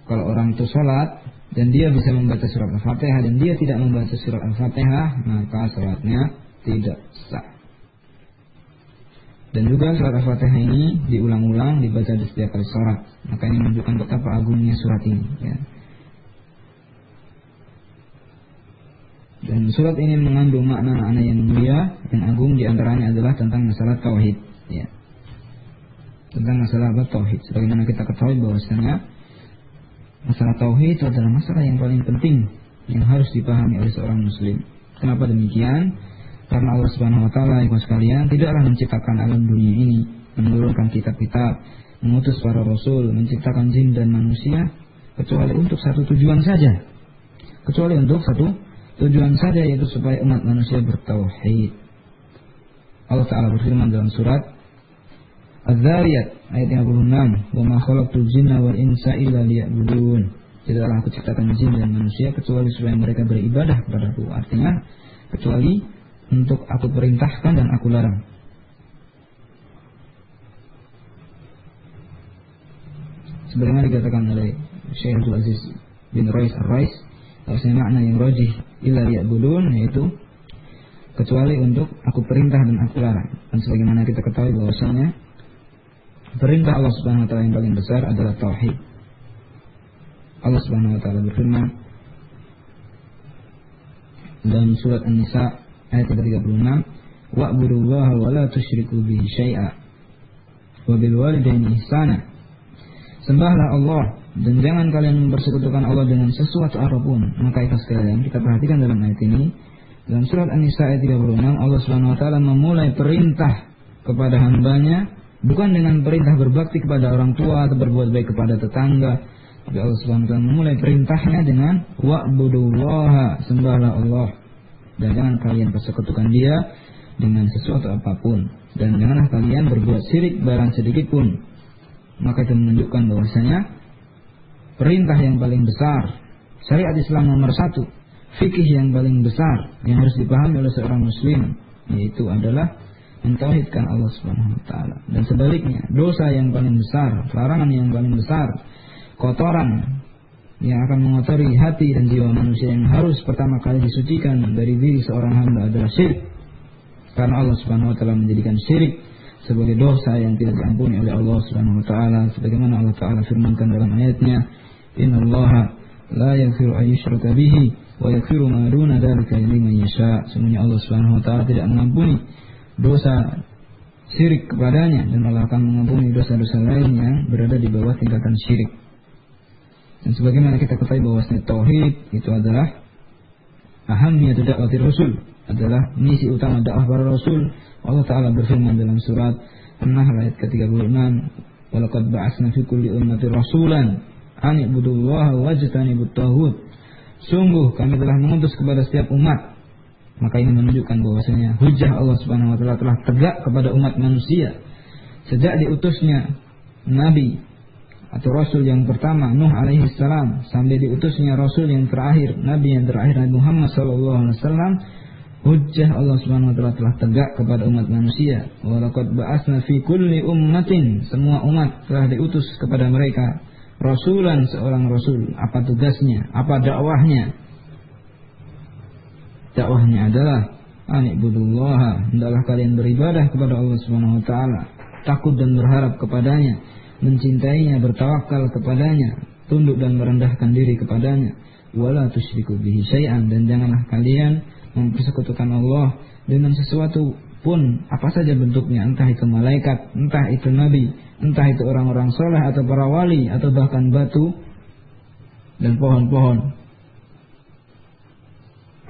kalau orang itu salat dan dia bisa membaca surat Al-Fatihah dan dia tidak membaca surat Al-Fatihah, maka salatnya tidak sah. Dan juga surat Al-Fatihah ini diulang-ulang dibaca di setiap kali salat. Maka ini menunjukkan betapa agungnya surat ini, ya. Dan surat ini mengandung makna-makna yang mulia, yang agung, diantaranya adalah tentang masalah tauhid, ya. Tentang masalah tauhid. Sebagaimana kita ketahui bahwasanya masalah tauhid itu adalah masalah yang paling penting yang harus dipahami oleh seorang muslim. Kenapa demikian? Karena Allah Subhanahu wa taala, ikhwan sekalian, tidaklah menciptakan alam dunia ini, menurunkan kitab-kitab, mengutus para rasul, menciptakan jin dan manusia kecuali untuk satu tujuan saja. Kecuali untuk satu tujuan saja, yaitu supaya umat manusia bertauhid. Allah Ta'ala berfirman dalam surat Az-Zariyat ayat 56, "Wa ma khalaqtul jinna wal insa illa liya'budun." Tidaklah aku ciptakan jin dan manusia kecuali supaya mereka beribadah kepadaku. Artinya kecuali untuk aku perintahkan dan aku larang. Sebagaimana dikatakan oleh Syekh Abdul Aziz bin Rais Ar-Rais, bahwasanya makna yang rajih illa liya'budun yaitu kecuali untuk aku perintah dan aku larang. Dan sebagaimana kita ketahui bahwasanya perintah Allah Subhanahu wa taala yang paling besar adalah tauhid. Allah Subhanahu wa taala berfirman dalam surat An-Nisa ayat 36, "Wa'budullaha wa la tusyriku bihi syai'a wa bil walidaini ihsana." Sembahlah Allah dan jangan kalian mempersekutukan Allah dengan sesuatu apapun. Maka itu sekalian kita perhatikan dalam ayat ini, dalam surat An-Nisa ayat 36, Allah Subhanahu wa taala memulai perintah kepada hambanya bukan dengan perintah berbakti kepada orang tua atau berbuat baik kepada tetangga, tapi Allah Subhanahu wa taala memulai perintahnya dengan wa'budullaha, sembahlah Allah dan jangan kalian persekutukan dia dengan sesuatu apapun, dan janganlah kalian berbuat syirik barang sedikit pun. Maka itu menunjukkan bahwasanya perintah yang paling besar, syariat Islam nomor 1, fikih yang paling besar yang harus dipahami oleh seorang muslim, yaitu adalah mentauhidkan Allah Subhanahu wa taala. Dan sebaliknya, dosa yang paling besar, larangan yang paling besar, kotoran yang akan mengotori hati dan jiwa manusia yang harus pertama kali disucikan dari diri seorang hamba adalah syirik. Karena Allah Subhanahu wa taala menjadikan syirik sebagai dosa yang tidak diampuni oleh Allah Subhanahu wa taala, sebagaimana Allah taala firmankan dalam ayatnya, "Innallaha la yaghfiru an yushraka bihi wa yaghfiru ma duna dzalika liman yasha." Sesungguhnya Allah Subhanahu wa taala tidak mengampuni dosa syirik kepadanya, dan Allah akan mengampuni dosa-dosa lain yang berada di bawah tingkatan syirik. Dan sebagaimana kita ketahui bahwasanya tauhid itu adalah ahamiyatu da'watir rasul, adalah misi utama dakwah para rasul. Allah taala berfirman dalam surat An-Nahl ayat ke-36, "Walaqad ba'atsna fi kulli ummatin rasulan an ibudullaha wajtanibut taghut." Sungguh kami telah mengutus kepada setiap umat. Maka ini menunjukkan bahwasanya hujjah Allah Subhanahu wa taala telah tegak kepada umat manusia sejak diutusnya nabi atau rasul yang pertama Nuh alaihi salam sampai diutusnya rasul yang terakhir, nabi yang terakhir Nabi Muhammad sallallahu alaihi wasallam. Hujjah Allah Subhanahu wa taala telah tegak kepada umat manusia. Wa laqad ba'atsna fi kulli ummatin, semua umat telah diutus kepada mereka rasulan, seorang rasul. Apa tugasnya? Apa dakwahnya? Dakwahnya adalah anibudullaha, hendaklah kalian beribadah kepada Allah Subhanahu wa taala, takut dan berharap kepadanya, mencintainya, bertawakal kepadanya, tunduk dan merendahkan diri kepadanya. Wala tusyriku bihi syai'an, dan janganlah kalian mempersekutukan Allah dengan sesuatu pun, apa saja bentuknya, entah itu malaikat, entah itu nabi, entah itu orang-orang soleh atau para wali, atau bahkan batu dan pohon-pohon.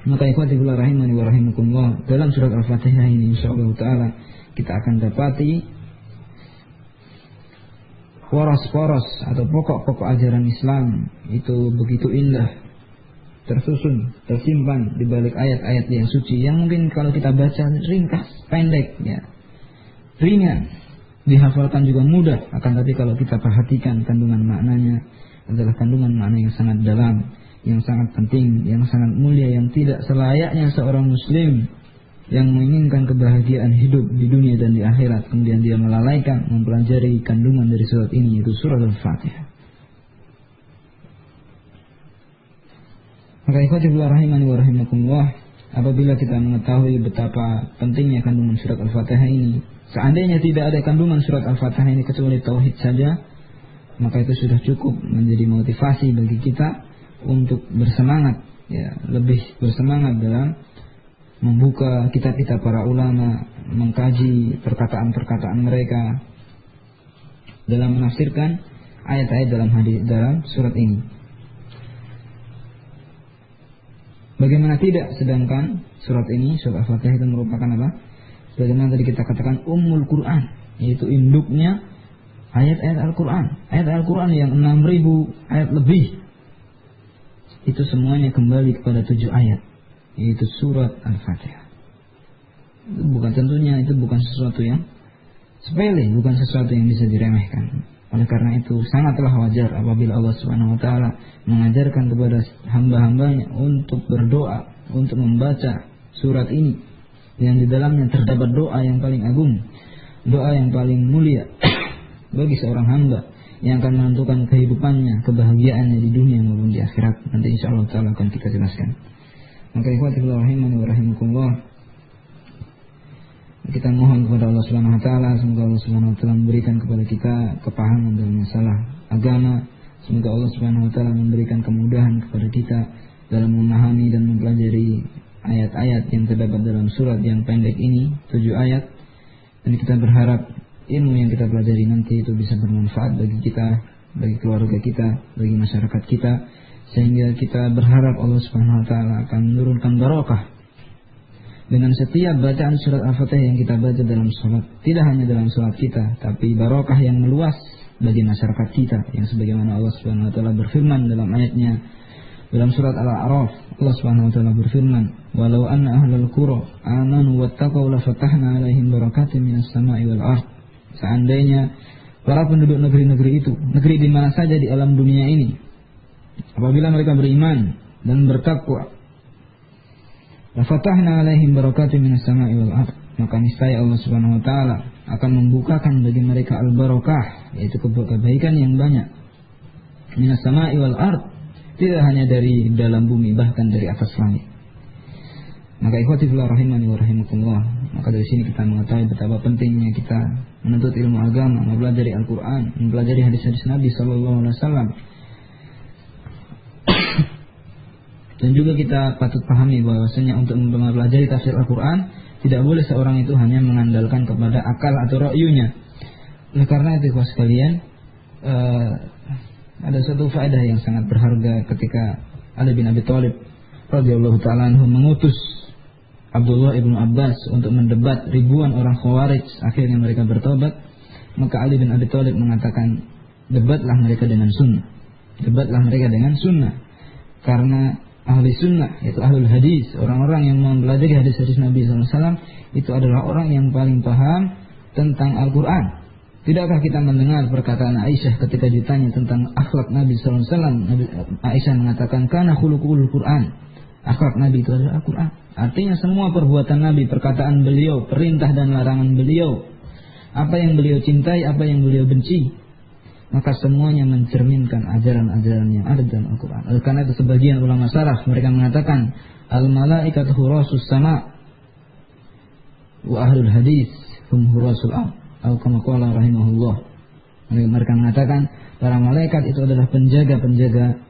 Maka ikhwati fillah rahimani wa rahimakumullah, dalam surat Al-Fatihah ini insyaallah taala kita akan dapati poros-poros atau pokok-pokok ajaran Islam itu begitu indah, tersusun, tersimpan di balik ayat-ayat yang suci, yang mungkin kalau kita baca ringkas, pendek, ya, ringan, dihafalkan juga mudah. Akan tapi kalau kita perhatikan kandungan maknanya adalah kandungan makna yang sangat dalam, yang sangat penting, yang sangat mulia, yang tidak selayaknya seorang muslim yang menginginkan kebahagiaan hidup di dunia dan di akhirat kemudian dia melalaikan mempelajari kandungan dari surat ini, yaitu surat Al-Fatihah. Maka ikhwati fillah rahimani wa rahimakumullah, apabila kita mengetahui betapa pentingnya kandungan surat Al-Fatihah ini, seandainya tidak ada kandungan surat Al-Fatihah ini kecuali tauhid saja, maka itu sudah cukup menjadi motivasi bagi kita untuk bersemangat, ya, lebih bersemangat dalam membuka kitab-kitab para ulama, mengkaji perkataan-perkataan mereka dalam menafsirkan ayat-ayat dalam hadis dalam surat ini. Bagaimana tidak, sedangkan surat ini, surat Al-Fatihah itu merupakan apa? Bagaimana tadi kita katakan Ummul Quran, yaitu induknya ayat-ayat Al-Quran. Ayat Al-Quran yang 6.000 ayat lebih, itu semuanya kembali kepada 7 ayat, yaitu surat Al-Fatihah. Itu bukan sesuatu yang sepele, bukan sesuatu yang bisa diremehkan. Oleh karena itu sangatlah wajar apabila Allah Subhanahu wa taala mengajarkan kepada hamba-hambanya untuk berdoa, untuk membaca surat ini yang di dalamnya terdapat doa yang paling agung, doa yang paling mulia bagi seorang hamba yang akan menentukan kehidupannya, kebahagiaannya di dunia maupun di akhirat. Nanti insyaallah taala akan kita jelaskan. Maka ikhwati fillah rahimani wa rahimakumullah, kita mohon kepada Allah Subhanahu wa taala, semoga Allah Subhanahu wa taala memberikan kepada kita kepahaman dalam masalah agama. Semoga Allah Subhanahu wa taala memberikan kemudahan kepada kita dalam memahami dan mempelajari ayat-ayat yang terdapat dalam surat yang pendek ini, 7 ayat. Dan kita berharap ilmu yang kita pelajari nanti itu bisa bermanfaat bagi kita, bagi keluarga kita, bagi masyarakat kita, sehingga kita berharap Allah Subhanahu wa taala akan menurunkan barokah dengan setiap bacaan surat Al-Fatihah yang kita baca dalam salat. Tidak hanya dalam salat kita, tapi barokah yang meluas bagi masyarakat kita, yang sebagaimana Allah Subhanahu wa taala berfirman dalam ayatnya dalam surat Al-A'raf. Allah Subhanahu wa taala berfirman, "Walau anna ahlal qura amanu wattaqau la fatahna 'alaihim barakatin minas sama'i wal ardh." Seandainya para penduduk negeri-negeri itu, negeri di mana saja di alam dunia ini, apabila mereka beriman dan bertakwa, la fatahna 'alaihim barakatin minas sama'i wal ardh, maka niscaya Allah Subhanahu wa taala akan membukakan bagi mereka al-barakah, yaitu kebaikan yang banyak minas sama'i wal ard, tidak hanya dari dalam bumi, bahkan dari atas langit. Maka ikhwati fillah rahimani wa rahimakumullah, maka dari sini kita mengetahui betapa pentingnya kita menuntut ilmu agama, mempelajari Al-Qur'an, mempelajari hadis-hadis Nabi sallallahu alaihi wasallam. Dan juga kita patut pahami bahwasanya untuk mempelajari tafsir Al-Qur'an tidak boleh seorang itu hanya mengandalkan kepada akal atau ra'yunya. Oleh karena itu ikhwas sekalian, ada satu faedah yang sangat berharga ketika Ali bin Abi Thalib radhiyallahu taala anhu mengutus Abdullah ibnu Abbas untuk mendebat ribuan orang Khawarij, akhirnya mereka bertobat. Maka Ali bin Abi Thalib mengatakan, debatlah mereka dengan sunnah, debatlah mereka dengan sunnah, karena ahli sunnah, yaitu ahlul hadis, orang-orang yang mempelajari hadis-hadis Nabi SAW, itu adalah orang yang paling paham tentang Al-Quran. Tidakkah kita mendengar perkataan Aisyah ketika ditanya tentang akhlak Nabi SAW? Aisyah mengatakan, kana khuluqul Quran, akhlak Nabi itu adalah Al-Quran. Artinya semua perbuatan Nabi, perkataan beliau, perintah dan larangan beliau, apa yang beliau cintai, apa yang beliau benci, maka semuanya mencerminkan ajaran-ajaran yang ada dalam Al-Quran. Oleh karena itu sebagian ulama salaf mereka mengatakan, al-malaikatu hurasus sama wa ahlul hadis hum hurasul ard, atau kama qala rahimahullah. Mereka mengatakan para malaikat itu adalah penjaga-penjaga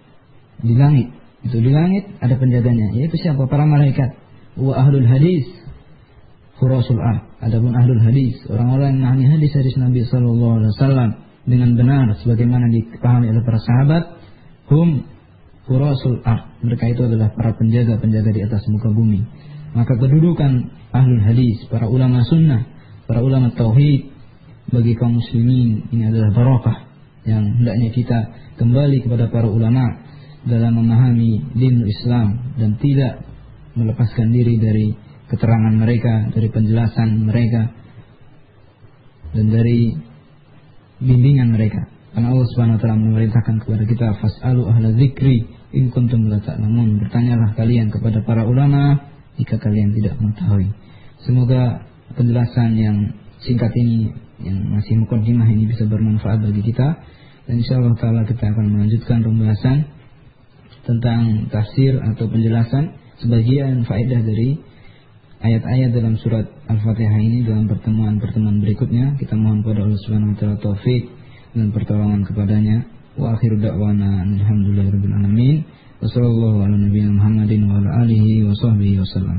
di langit. Itu di langit ada penjaganya, yaitu siapa? Para malaikat. Wa ahlul hadis hurasul ard. Adapun ahlul hadis, orang-orang yang memahami hadis-hadis Nabi sallallahu alaihi wasallam dengan benar sebagaimana dipahami oleh para sahabat, hum hurasul ard. Mereka itu adalah para penjaga-penjaga di atas muka bumi. Maka kedudukan ahlul hadis, para ulama sunnah, para ulama tauhid bagi kaum muslimin ini adalah barakah yang hendaknya kita kembali kepada para ulama dalam memahami dinul Islam dan tidak melepaskan diri dari keterangan mereka, dari penjelasan mereka dan dari bimbingan mereka. Karena Allah Subhanahu wa taala memerintahkan kepada kita, fas'alu ahla dzikri in kuntum la ta'lamun. Bertanyalah kalian kepada para ulama jika kalian tidak mengetahui. Semoga penjelasan yang singkat ini, yang masih muqaddimah ini, bisa bermanfaat bagi kita. Dan insyaallah taala kita akan melanjutkan pembahasan tentang tafsir atau penjelasan sebagian faedah dari ayat-ayat dalam surat Al-Fatihah ini dalam pertemuan-pertemuan berikutnya. Kita mohon kepada Allah Subhanahu wa taala taufik dan pertolongan kepadanya. Wa akhiru da'wana alhamdulillahirabbil alamin. Wassallallahu ala nabiyina Muhammadin wa ala alihi wa sahbihi wasallam.